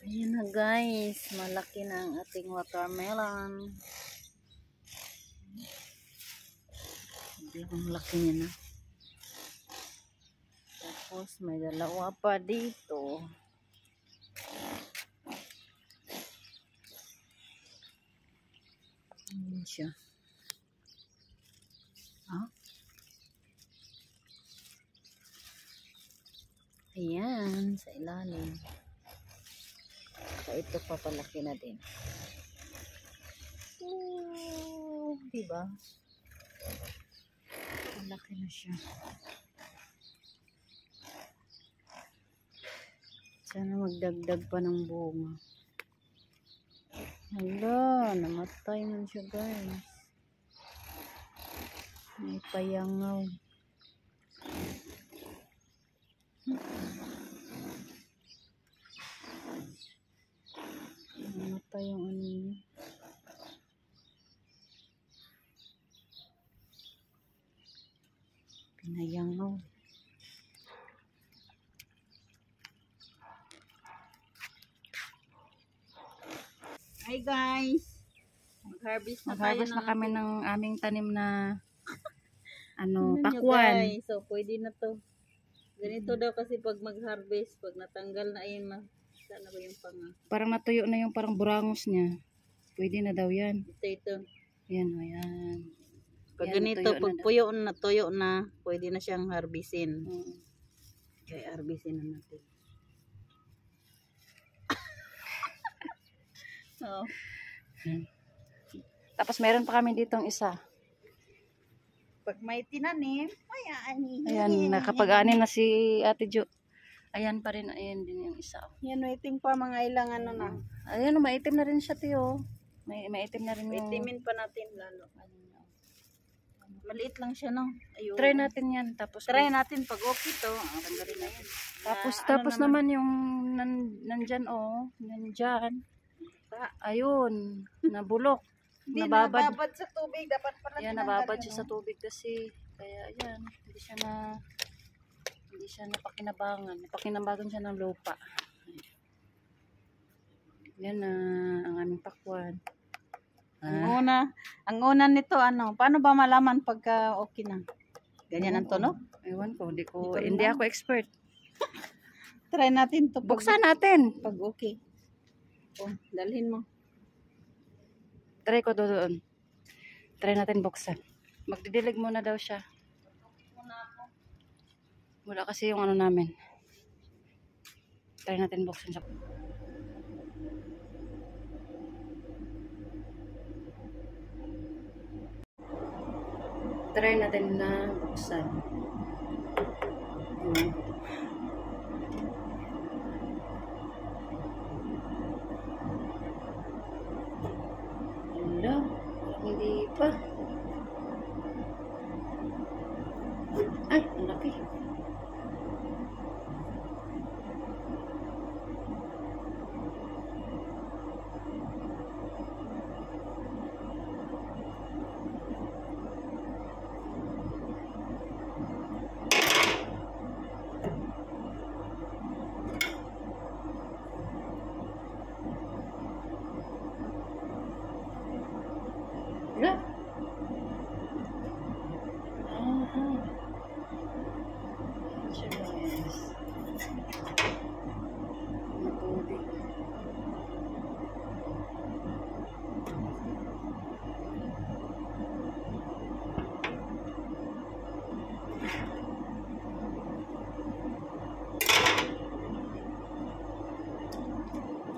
Ayan na guys, malaki na ang ating watermelon. Ang laki niya na. Tapos may dalawa pa dito. Ayan siya. Ah? Ayan, sa ilalim. Ito papalaki na din. Diba? Malaki na siya. Sana magdagdag pa ng bunga. Hala, namatay man siya guys. May payangaw. Namatay yung ano niya. Pinayangaw. Hi guys! Mag-harvest na kami ng aming tanim na pakwan. Guys, so pwede na to. Ganito daw kasi pag mag-harvest, pag natanggal na yun, sana ba yung panga? Parang natuyo na yung parang burangos niya. Pwede na daw yan. Ito. Yan, ayan. Pag yan, ganito, pag tuyo na, pwede na siyang harvestin. Kaya harvestin na natin. So, tapos meron pa kami ditong isa. Pag may tinanim, may aanihin. Ayan, nakapag-anin na si Ate Jo. Ayan pa rin, ayan din yung isa. Yan, waiting pa mga ilang na. Ayan, maitim na rin siya, Tiyo. Maitim na rin yung... Maitimin pa natin lalo. Maliit lang siya, no? Ayun. Try natin yan. Tapos try natin pag okay to. Tanggalin na yan. Tapos naman yung nandyan, nandyan. Ayun, nabulok. Nababad sa tubig, dapat pala. Yan, nababad siya sa tubig kasi. Kaya yan, hindi siya napakinabangan. Napakinabangan siya ng lupa. Yan na ang aming pakwan. Ang una nito, paano ba malaman pagka okay na? Ganyan ang tunog? Ewan ko, hindi ako expert. Try natin to. Buksan natin. Pag okay. Dalhin mo. Try ko doon. Try natin buksan. Magdidilig muna daw siya. Wala kasi yung namin. Try natin buksan siya. Try natin na buksan. Hindi pa. Ay, ang laki. Wala.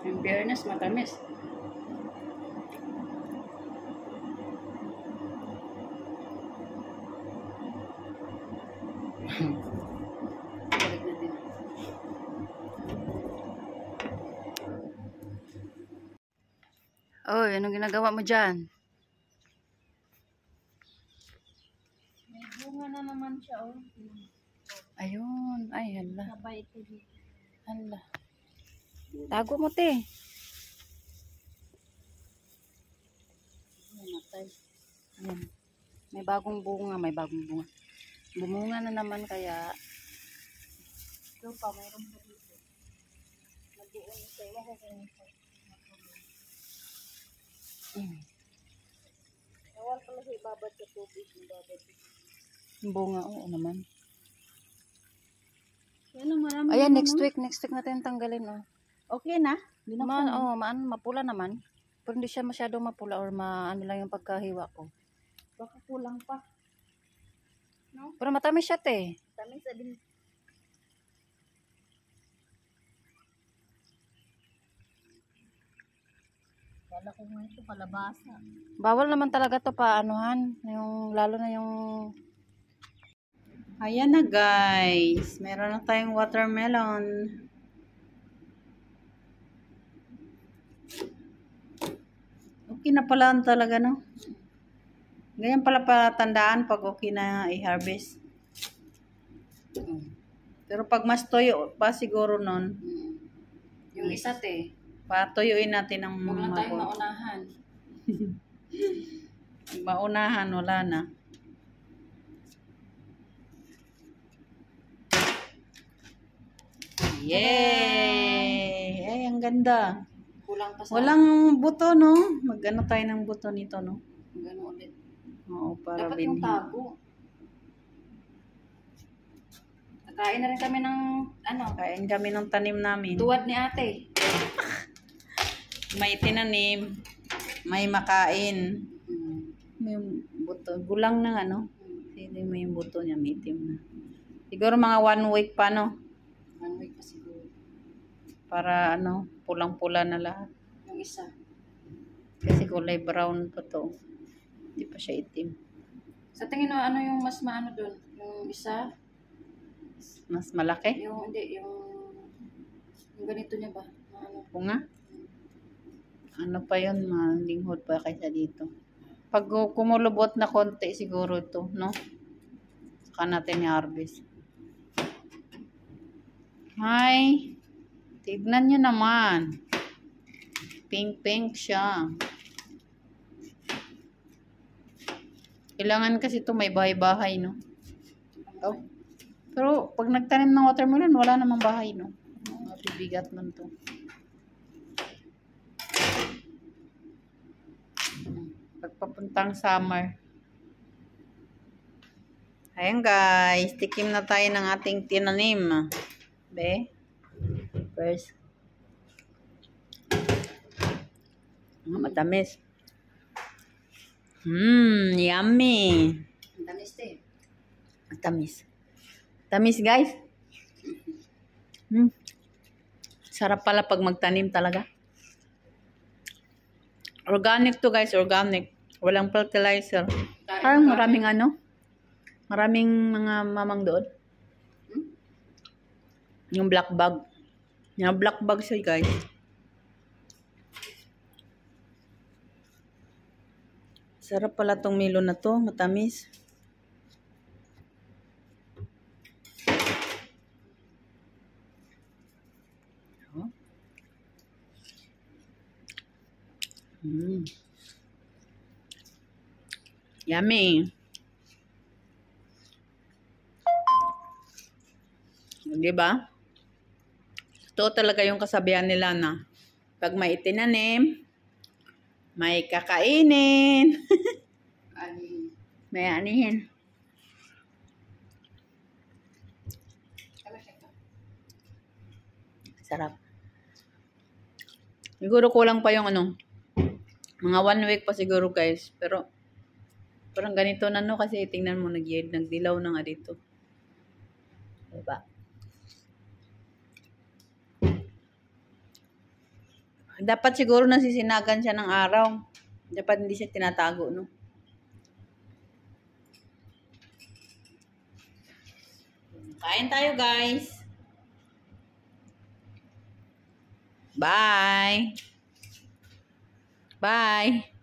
Yung fairness, matamis. Balik natin. Oh, anong ginagawa mo dyan? May bunga na naman siya, Ayun. Ay, hala. Sabay ito dito. Hala. Tago mo, te. Ayan. May bagong bunga. Bumunga na naman kaya. Ito pa, mayroon pa dito. Bawal pala sa ibabad sa tubig. Ibabad. Yung bunga, oo naman. Yan ang marami. Ayan, next week natin tanggalin, oh. Okay na? Mapula naman. Pero hindi siya masyadong mapula or ano lang yung pagkahiwa ko. Baka kulang pa. No? Pero matamis siya, te. Tamis sa din. Kala ko nga ito kalabasa. Bawal naman talaga to paanuhan. Lalo na yung... Ayan na guys. Meron na tayong watermelon. Okay na pala talaga, no? Ganyan pala patandaan pag okay na i-harvest. Pero pag mas toyo pa siguro nun, Yung isa, te. patuyuin natin ang Huwag lang tayong mabot. maunahan. Maunahan, wala na. Yay! Ay, ang ganda. Kulang pa sa... Walang buto, no? Mag-ano tayo ng buto nito, no? Gano'n ulit. Oo, para Dapat yung binhi. tago. Nakain na rin kami ng, Kain kami ng tanim namin. tuwad ni ate. May tinanim, may makain. May buto. Gulang ng ano. Hindi mo yung buto niya, may itim na. Siguro mga 1 week pa, no? 1 week pa siguro. Para ano, pulang-pula na lahat. Yung isa. Kasi kulay brown pa to. Hindi pa siya itim. Sa tingin mo, ano yung mas maano doon? Yung isa? Mas malaki. Yung, hindi, yung ganito niya ba? Ano? O nga. Ano pa yun, malinghod pa kaysa dito. Pag kumulubot na konti siguro ito, no? Saka natin i-harvest. Hi! Tignan nyo naman. Pink-pink siya. Kailangan kasi ito may bahay-bahay, no? Oh. Pero pag nagtanim ng watermelon, wala namang bahay, no? Mabibigat man to. Pagpapuntang summer. Ayan guys, tikim na tayo ng ating tinanim. Be? First. Matamis. Yummy. Ang tamis, te. Matamis. Tamis guys. Sarap pala pag magtanim talaga. Organic to guys, organic. Walang fertilizer. Parang maraming ano. Maraming mga mamang doon. Yung black bag. Yung black bag siya guys. Sarap pala tong melon na to. Matamis. Yummy. Diba? Ito talaga yung kasabihan nila na pag may itinanim, may kakainin. Ani. May anihin. Sarap. Siguro kulang pa yung ano, mga 1 week pa siguro guys. Pero parang ganito na no kasi tingnan mo nagdilaw na nga dito. Diba? Dapat siguro nasisinagan siya ng araw. Dapat hindi siya tinatago, no? Kain tayo, guys. Bye. Bye.